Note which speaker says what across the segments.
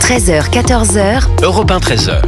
Speaker 1: 13h, 14h.
Speaker 2: Europe 1, 13h.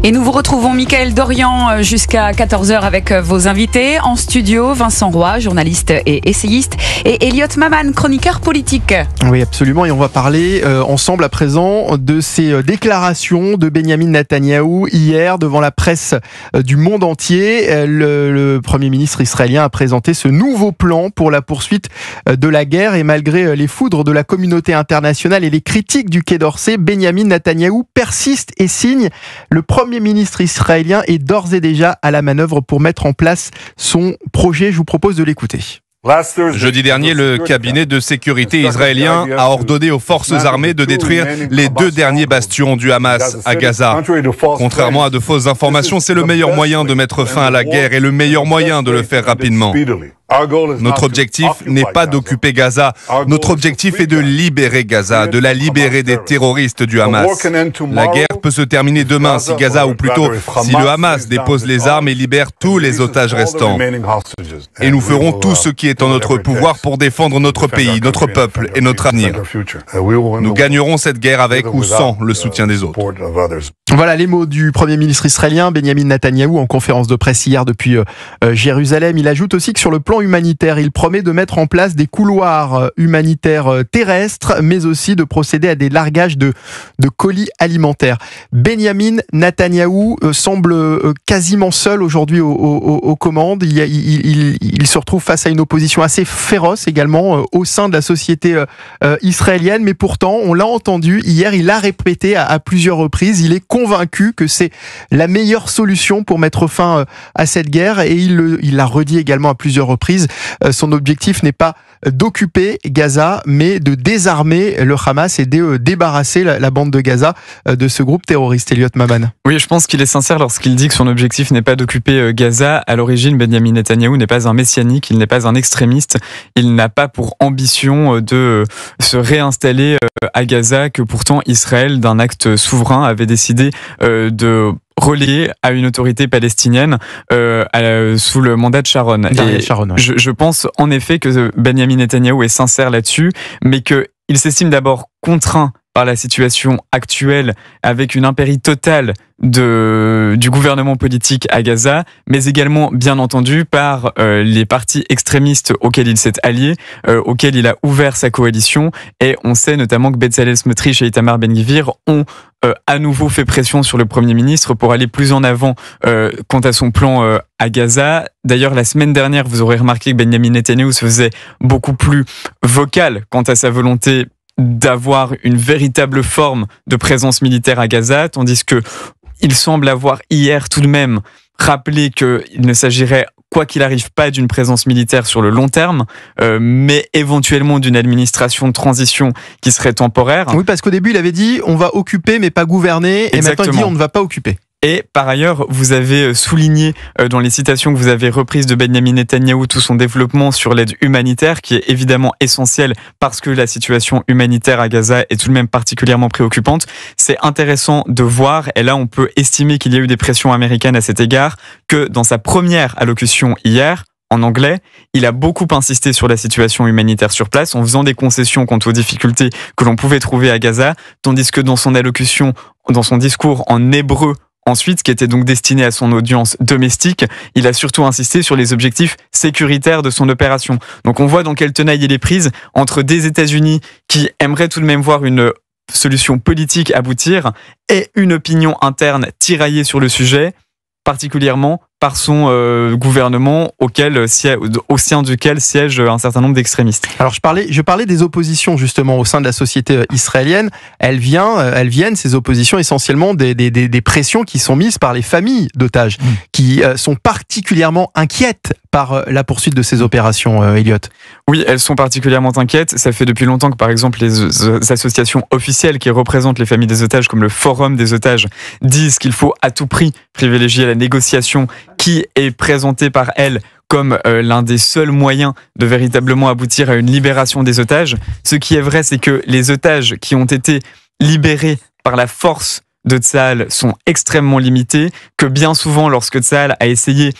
Speaker 3: Et nous vous retrouvons, Mickaël Dorian, jusqu'à 14h avec vos invités. En studio, Vincent Roy, journaliste et essayiste, et Elliot Maman, chroniqueur politique.
Speaker 4: Oui, absolument. Et on va parler ensemble à présent de ces déclarations de Benyamin Netanyahou hier devant la presse du monde entier. Le Premier ministre israélien a présenté ce nouveau plan pour la poursuite de la guerre. Et malgré les foudres de la communauté internationale et les critiques du Quai d'Orsay, Benyamin Netanyahou persiste et signe. Le Premier ministre israélien est d'ores et déjà à la manœuvre pour mettre en place son projet. Je vous propose de l'écouter.
Speaker 5: Jeudi dernier, le cabinet de sécurité israélien a ordonné aux forces armées de détruire les 2 derniers bastions du Hamas à Gaza. Contrairement à de fausses informations, c'est le meilleur moyen de mettre fin à la guerre et le meilleur moyen de le faire rapidement. Notre objectif n'est pas d'occuper Gaza. Notre objectif est de libérer Gaza, de la libérer des terroristes du Hamas. La guerre peut se terminer demain si Gaza, ou plutôt si le Hamas dépose les armes et libère tous les otages restants. Et nous ferons tout ce qui est en notre pouvoir pour défendre notre pays, notre peuple et notre avenir. Nous gagnerons cette guerre avec ou sans le soutien des autres.
Speaker 4: Voilà les mots du Premier ministre israélien Benyamin Netanyahou en conférence de presse hier depuis Jérusalem. Il ajoute aussi que sur le plan humanitaire, il promet de mettre en place des couloirs humanitaires terrestres, mais aussi de procéder à des largages de colis alimentaires. Benyamin Netanyahou semble quasiment seul aujourd'hui aux commandes. Il se retrouve face à une opposition assez féroce également au sein de la société israélienne, mais pourtant, on l'a entendu hier, il l'a répété à plusieurs reprises, il est convaincu que c'est la meilleure solution pour mettre fin à cette guerre, et il l'a redit également à plusieurs reprises. Son objectif n'est pas d'occuper Gaza, mais de désarmer le Hamas et de débarrasser la bande de Gaza de ce groupe terroriste. Elliot Maman.
Speaker 6: Oui, je pense qu'il est sincère lorsqu'il dit que son objectif n'est pas d'occuper Gaza. À l'origine, Benyamin Netanyahou n'est pas un messianique, il n'est pas un extrémiste, il n'a pas pour ambition de se réinstaller à Gaza, que pourtant Israël, d'un acte souverain, avait décidé de relégué à une autorité palestinienne sous le mandat de Sharon.
Speaker 4: Sharon, ouais.
Speaker 6: Je pense en effet que Benyamin Netanyahou est sincère là-dessus, mais qu'il s'estime d'abord contraint par la situation actuelle, avec une impérie totale du gouvernement politique à Gaza, mais également, bien entendu, par les partis extrémistes auxquels il s'est allié, auxquels il a ouvert sa coalition. Et on sait notamment que Bezalel Smotrich et Itamar Ben-Gvir ont à nouveau fait pression sur le Premier ministre pour aller plus en avant quant à son plan à Gaza. D'ailleurs, la semaine dernière, vous aurez remarqué que Benyamin Netanyahou se faisait beaucoup plus vocal quant à sa volonté d'avoir une véritable forme de présence militaire à Gaza, tandis que il semble avoir hier tout de même rappelé qu'il ne s'agirait, quoi qu'il arrive, pas d'une présence militaire sur le long terme, mais éventuellement d'une administration de transition qui serait temporaire.
Speaker 4: Oui, parce qu'au début, il avait dit on va occuper mais pas gouverner, et
Speaker 6: Exactement.
Speaker 4: maintenant il dit on ne va pas occuper.
Speaker 6: Et par ailleurs, vous avez souligné dans les citations que vous avez reprises de Benyamin Netanyahou tout son développement sur l'aide humanitaire, qui est évidemment essentielle parce que la situation humanitaire à Gaza est tout de même particulièrement préoccupante. C'est intéressant de voir, et là on peut estimer qu'il y a eu des pressions américaines à cet égard, que dans sa première allocution hier, en anglais, il a beaucoup insisté sur la situation humanitaire sur place en faisant des concessions quant aux difficultés que l'on pouvait trouver à Gaza, tandis que dans son allocution, dans son discours en hébreu, ensuite, qui était donc destiné à son audience domestique, il a surtout insisté sur les objectifs sécuritaires de son opération. Donc on voit dans quelle tenaille il est prise entre des États-Unis qui aimeraient tout de même voir une solution politique aboutir et une opinion interne tiraillée sur le sujet, particulièrement par son gouvernement au sein duquel siège un certain nombre d'extrémistes.
Speaker 4: Alors je parlais des oppositions justement au sein de la société israélienne. Elles viennent, ces oppositions, essentiellement des pressions qui sont mises par les familles d'otages, qui sont particulièrement inquiètes par la poursuite de ces opérations, Elliot.
Speaker 6: Oui, elles sont particulièrement inquiètes. Ça fait depuis longtemps que, par exemple, les associations officielles qui représentent les familles des otages, comme le Forum des otages, disent qu'il faut à tout prix privilégier la négociation, qui est présentée par elles comme l'un des seuls moyens de véritablement aboutir à une libération des otages. Ce qui est vrai, c'est que les otages qui ont été libérés par la force de Tsahal sont extrêmement limités, que bien souvent, lorsque Tsahal a essayé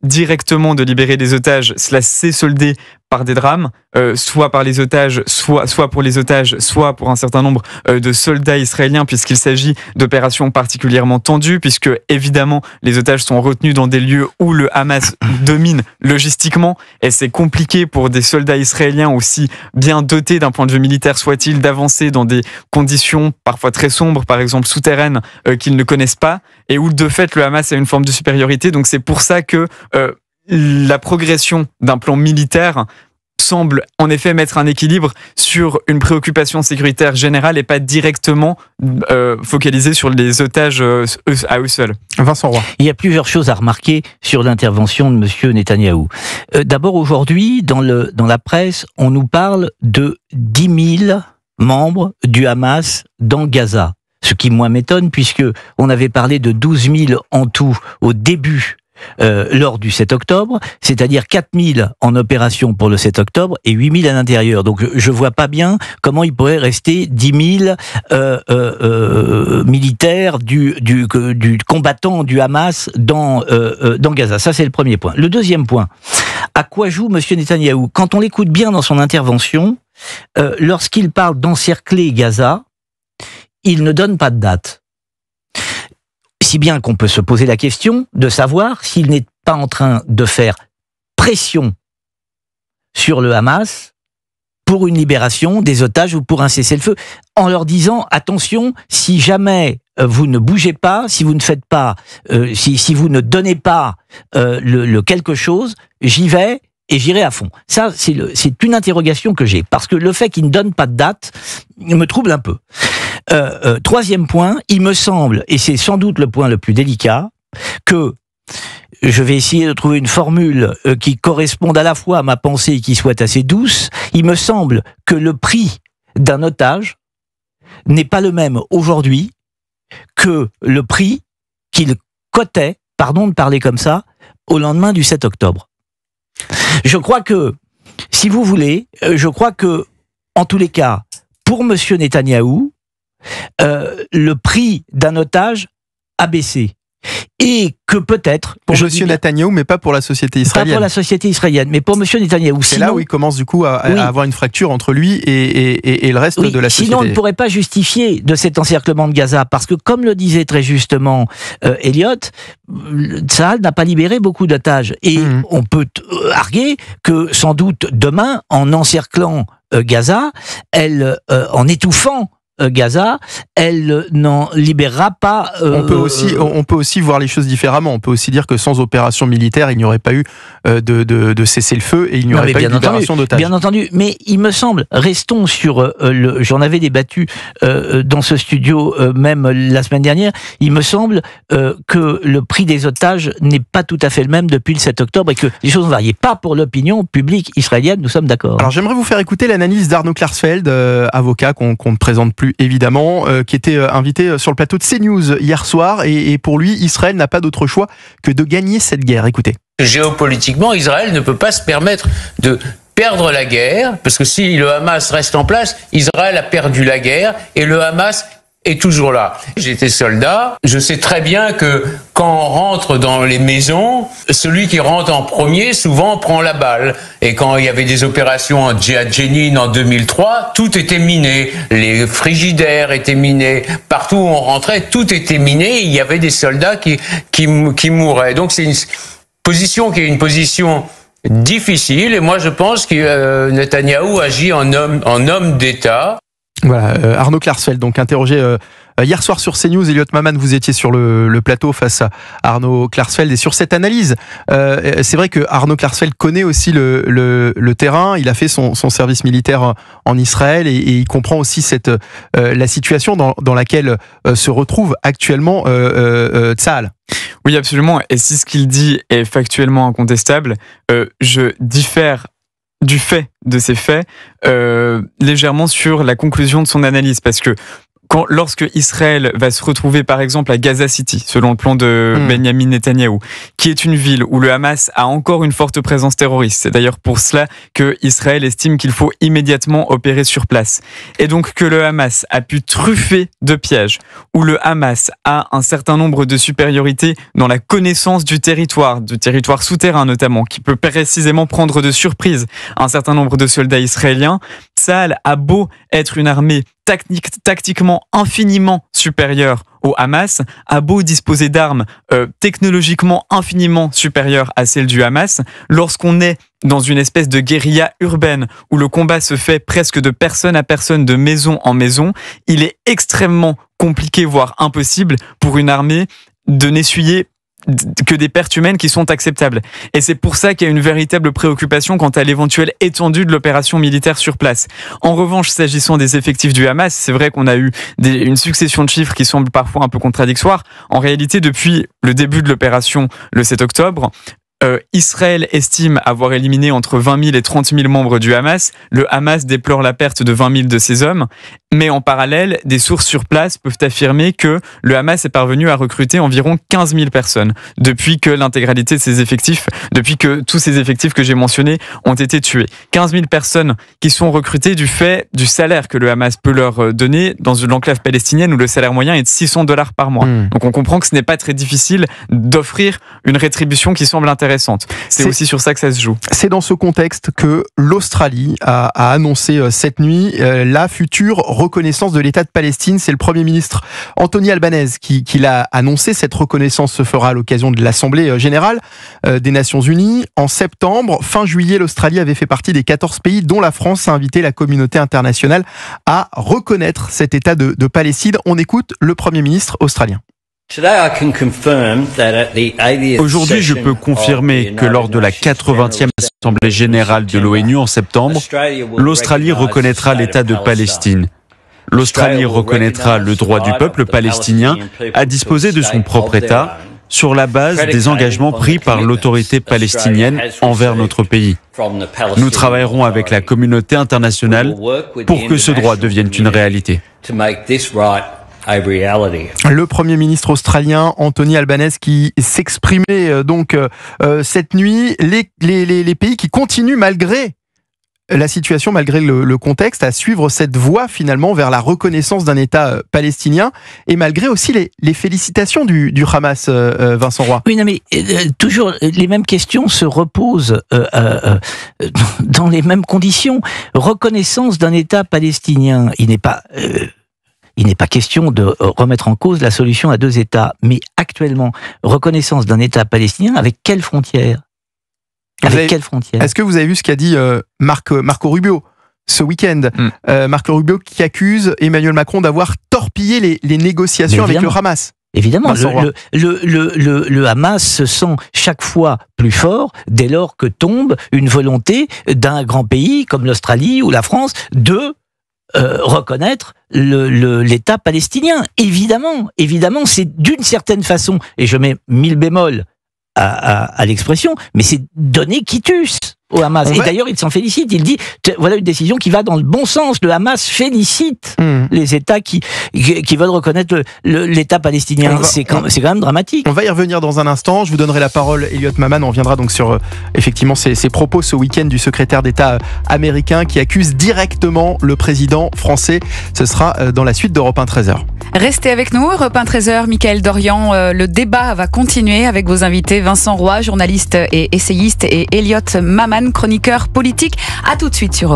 Speaker 6: directement de libérer des otages, cela s'est soldé par des drames, soit par les otages, soit pour les otages, soit pour un certain nombre de soldats israéliens, puisqu'il s'agit d'opérations particulièrement tendues, puisque évidemment les otages sont retenus dans des lieux où le Hamas domine logistiquement, et c'est compliqué pour des soldats israéliens aussi bien dotés d'un point de vue militaire soit-il d'avancer dans des conditions parfois très sombres, par exemple souterraines, qu'ils ne connaissent pas, et où de fait le Hamas a une forme de supériorité. Donc c'est pour ça que la progression d'un plan militaire semble en effet mettre un équilibre sur une préoccupation sécuritaire générale et pas directement focalisée sur les otages à eux seuls.
Speaker 4: Vincent Roy.
Speaker 1: Il y a plusieurs choses à remarquer sur l'intervention de M. Netanyahou. D'abord, aujourd'hui, dans la presse, on nous parle de 10 000 membres du Hamas dans Gaza. Ce qui, moi, m'étonne, puisque on avait parlé de 12 000 en tout au début lors du 7 octobre, c'est-à-dire 4 000 en opération pour le 7 octobre et 8 000 à l'intérieur. Donc je vois pas bien comment il pourrait rester 10 000 militaires du combattant du Hamas dans Gaza. Ça, c'est le premier point. Le deuxième point, à quoi joue M. Netanyahou? Quand on l'écoute bien dans son intervention, lorsqu'il parle d'encercler Gaza, il ne donne pas de date. Si bien qu'on peut se poser la question de savoir s'il n'est pas en train de faire pression sur le Hamas pour une libération des otages ou pour un cessez-le-feu, en leur disant attention, si jamais vous ne bougez pas, si vous ne faites pas, si vous ne donnez pas le quelque chose, j'y vais et j'irai à fond. Ça, c'est une interrogation que j'ai, parce que le fait qu'il ne donne pas de date me trouble un peu. Troisième point, il me semble, et c'est sans doute le point le plus délicat, que je vais essayer de trouver une formule qui corresponde à la fois à ma pensée et qui soit assez douce. Il me semble que le prix d'un otage n'est pas le même aujourd'hui que le prix qu'il cotait, pardon de parler comme ça, au lendemain du 7 octobre. Je crois que, si vous voulez, en tous les cas, pour M. Netanyahou, le prix d'un otage a baissé. Et que peut-être...
Speaker 4: Pour M. Netanyahou, mais pas pour la société israélienne.
Speaker 1: Pas pour la société israélienne, mais pour M. Netanyahou.
Speaker 4: C'est là où il commence du coup à avoir une fracture entre lui et le reste de la société.
Speaker 1: Sinon, on ne pourrait pas justifier de cet encerclement de Gaza, parce que comme le disait très justement Elliot, Tsahal n'a pas libéré beaucoup d'otages. Et on peut arguer que sans doute demain, en encerclant Gaza, en étouffant Gaza, elle n'en libérera pas.
Speaker 4: On peut aussi voir les choses différemment. On peut aussi dire que sans opération militaire, il n'y aurait pas eu de cessez-le-feu et il n'y aurait pas eu de libération d'otages.
Speaker 1: Bien entendu, mais il me semble, restons sur j'en avais débattu dans ce studio même la semaine dernière, il me semble que le prix des otages n'est pas tout à fait le même depuis le 7 octobre et que les choses ont varié. Pas pour l'opinion publique israélienne, nous sommes d'accord.
Speaker 4: Alors j'aimerais vous faire écouter l'analyse d'Arnaud Klarsfeld, avocat qu'on ne présente plus évidemment, qui était invité sur le plateau de CNews hier soir, et pour lui, Israël n'a pas d'autre choix que de gagner cette guerre. Écoutez.
Speaker 2: Géopolitiquement, Israël ne peut pas se permettre de perdre la guerre, parce que si le Hamas reste en place, Israël a perdu la guerre, et le Hamas est toujours là. J'étais soldat, je sais très bien que quand on rentre dans les maisons, celui qui rentre en premier souvent prend la balle. Et quand il y avait des opérations à Jenin en 2003, tout était miné. Les frigidaires étaient minés. Partout où on rentrait, tout était miné. Il y avait des soldats qui mouraient. Donc c'est une position qui est une position difficile. Et moi je pense que Netanyahou agit en homme d'État.
Speaker 4: Voilà, Arnaud Klarsfeld, donc interrogé hier soir sur CNews. Elliot Maman, vous étiez sur le plateau face à Arnaud Klarsfeld, et sur cette analyse, c'est vrai que Arnaud Klarsfeld connaît aussi le terrain. Il a fait son service militaire en Israël et il comprend aussi la situation dans laquelle se retrouve actuellement Tsahal.
Speaker 6: Oui, absolument. Et si ce qu'il dit est factuellement incontestable, je diffère du fait de ces faits légèrement sur la conclusion de son analyse, parce que lorsque Israël va se retrouver par exemple à Gaza City, selon le plan de Benyamin Netanyahou, qui est une ville où le Hamas a encore une forte présence terroriste. C'est d'ailleurs pour cela que Israël estime qu'il faut immédiatement opérer sur place. Et donc que le Hamas a pu truffer de pièges, où le Hamas a un certain nombre de supériorités dans la connaissance du territoire souterrain notamment, qui peut précisément prendre de surprise un certain nombre de soldats israéliens. Tsahal a beau être une armée tactiquement infiniment supérieure au Hamas, a beau disposer d'armes technologiquement infiniment supérieures à celles du Hamas, lorsqu'on est dans une espèce de guérilla urbaine où le combat se fait presque de personne à personne, de maison en maison, il est extrêmement compliqué, voire impossible, pour une armée de n'essuyer que des pertes humaines qui sont acceptables. Et c'est pour ça qu'il y a une véritable préoccupation quant à l'éventuelle étendue de l'opération militaire sur place. En revanche, s'agissant des effectifs du Hamas, c'est vrai qu'on a eu une succession de chiffres qui semblent parfois un peu contradictoires. En réalité, depuis le début de l'opération le 7 octobre, Israël estime avoir éliminé entre 20 000 et 30 000 membres du Hamas. Le Hamas déplore la perte de 20 000 de ses hommes. Mais en parallèle, des sources sur place peuvent affirmer que le Hamas est parvenu à recruter environ 15 000 personnes depuis que l'intégralité de ses effectifs, depuis que tous ces effectifs que j'ai mentionnés ont été tués. 15 000 personnes qui sont recrutées du fait du salaire que le Hamas peut leur donner dans une enclave palestinienne où le salaire moyen est de $600 par mois. Donc on comprend que ce n'est pas très difficile d'offrir une rétribution qui semble intéressante. C'est aussi sur ça que ça se joue. C'est
Speaker 4: dans ce contexte que l'Australie a annoncé cette nuit la future reconnaissance de l'État de Palestine. C'est le Premier ministre Anthony Albanese qui l'a annoncé. Cette reconnaissance se fera à l'occasion de l'Assemblée générale des Nations Unies. En septembre, fin juillet, l'Australie avait fait partie des 14 pays dont la France a invité la communauté internationale à reconnaître cet État de Palestine. On écoute le Premier ministre australien.
Speaker 7: Aujourd'hui, je peux confirmer que lors de la 80e Assemblée générale de l'ONU en septembre, l'Australie reconnaîtra l'État de Palestine. L'Australie reconnaîtra le droit du peuple palestinien à disposer de son propre État sur la base des engagements pris par l'autorité palestinienne envers notre pays. Nous travaillerons avec la communauté internationale pour que ce droit devienne une réalité.
Speaker 4: Le Premier ministre australien Anthony Albanese qui s'exprimait donc cette nuit, les pays qui continuent malgré la situation, malgré le contexte, à suivre cette voie finalement vers la reconnaissance d'un État palestinien et malgré aussi les félicitations du Hamas, Vincent Roy.
Speaker 1: Oui, non mais toujours les mêmes questions se reposent dans les mêmes conditions. Reconnaissance d'un État palestinien, il n'est pas question de remettre en cause la solution à 2 États, mais actuellement, reconnaissance d'un État palestinien avec quelles frontières ? Quelles frontières ?
Speaker 4: Est-ce que vous avez vu ce qu'a dit Marco Rubio ce week-end ? Marco Rubio qui accuse Emmanuel Macron d'avoir torpillé les négociations avec le Hamas.
Speaker 1: Évidemment, le Hamas se sent chaque fois plus fort dès lors que tombe une volonté d'un grand pays comme l'Australie ou la France de reconnaître l'État palestinien. Évidemment, c'est d'une certaine façon, et je mets 1000 bémols à l'expression, mais c'est donner quitus au Hamas. Et d'ailleurs, il s'en félicite. Il dit, voilà une décision qui va dans le bon sens. Le Hamas félicite les États qui veulent reconnaître l'État palestinien. C'est quand même dramatique.
Speaker 4: On va y revenir dans un instant. Je vous donnerai la parole, Elliot Maman. On reviendra donc sur effectivement ces propos ce week-end du secrétaire d'État américain qui accuse directement le président français. Ce sera dans la suite d'Europe 1 13h.
Speaker 3: Restez avec nous, Europe 1 13h, Mickaël Dorian. Le débat va continuer avec vos invités Vincent Roy, journaliste et essayiste, et Elliot Maman, chroniqueur politique. À tout de suite sur Europe.